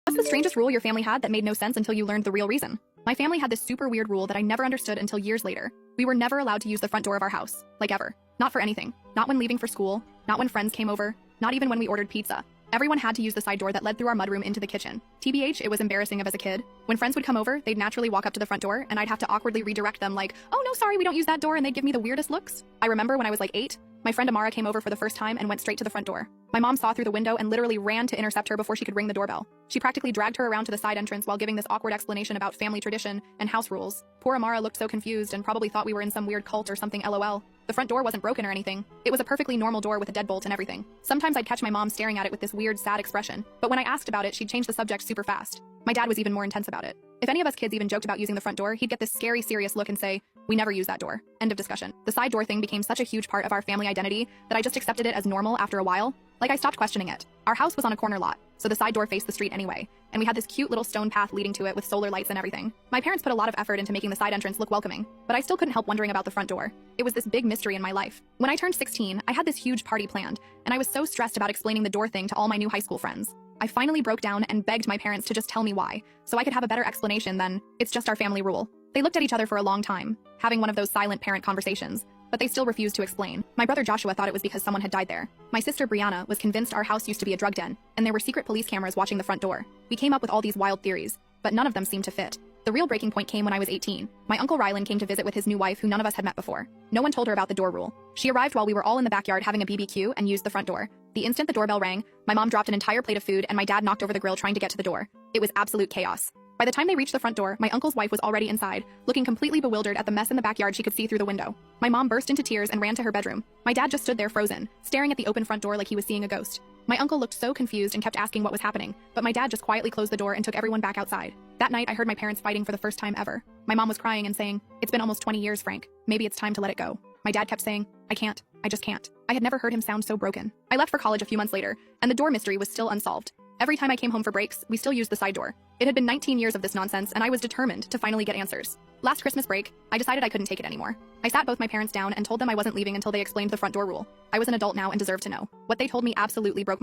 What's the strangest rule your family had that made no sense until you learned the real reason? My family had this super weird rule that I never understood until years later. We were never allowed to use the front door of our house. Like ever. Not for anything. Not when leaving for school. Not when friends came over. Not even when we ordered pizza. Everyone had to use the side door that led through our mudroom into the kitchen. TBH, it was embarrassing as a kid. When friends would come over, they'd naturally walk up to the front door, and I'd have to awkwardly redirect them like, "Oh no, sorry, we don't use that door," and they'd give me the weirdest looks. I remember when I was like 8, my friend Amara came over for the first time and went straight to the front door. My mom saw through the window and literally ran to intercept her before she could ring the doorbell. She practically dragged her around to the side entrance while giving this awkward explanation about family tradition and house rules. Poor Amara looked so confused and probably thought we were in some weird cult or something, lol. The front door wasn't broken or anything. It was a perfectly normal door with a deadbolt and everything. Sometimes I'd catch my mom staring at it with this weird, sad expression, but when I asked about it, she'd change the subject super fast. My dad was even more intense about it. If any of us kids even joked about using the front door, he'd get this scary, serious look and say, "We never use that door." End of discussion. The side door thing became such a huge part of our family identity that I just accepted it as normal after a while. Like, I stopped questioning it. Our house was on a corner lot, so the side door faced the street anyway, and we had this cute little stone path leading to it with solar lights and everything. My parents put a lot of effort into making the side entrance look welcoming, but I still couldn't help wondering about the front door. It was this big mystery in my life. When I turned 16, I had this huge party planned, and I was so stressed about explaining the door thing to all my new high school friends. I finally broke down and begged my parents to just tell me why, so I could have a better explanation than, "It's just our family rule." They looked at each other for a long time, having one of those silent parent conversations, but they still refused to explain. My brother Joshua thought it was because someone had died there. My sister Brianna was convinced our house used to be a drug den, and there were secret police cameras watching the front door. We came up with all these wild theories, but none of them seemed to fit. The real breaking point came when I was 18. My uncle Rylan came to visit with his new wife who none of us had met before. No one told her about the door rule. She arrived while we were all in the backyard having a BBQ and used the front door. The instant the doorbell rang, my mom dropped an entire plate of food and my dad knocked over the grill trying to get to the door. It was absolute chaos. By the time they reached the front door, my uncle's wife was already inside, looking completely bewildered at the mess in the backyard she could see through the window. My mom burst into tears and ran to her bedroom. My dad just stood there frozen, staring at the open front door like he was seeing a ghost. My uncle looked so confused and kept asking what was happening, but my dad just quietly closed the door and took everyone back outside. That night, I heard my parents fighting for the first time ever. My mom was crying and saying, "It's been almost 20 years, Frank. Maybe it's time to let it go." My dad kept saying, "I can't. I just can't." I had never heard him sound so broken. I left for college a few months later, and the door mystery was still unsolved. Every time I came home for breaks, we still used the side door. It had been 19 years of this nonsense, and I was determined to finally get answers. Last Christmas break, I decided I couldn't take it anymore. I sat both my parents down and told them I wasn't leaving until they explained the front door rule. I was an adult now and deserved to know. What they told me absolutely broke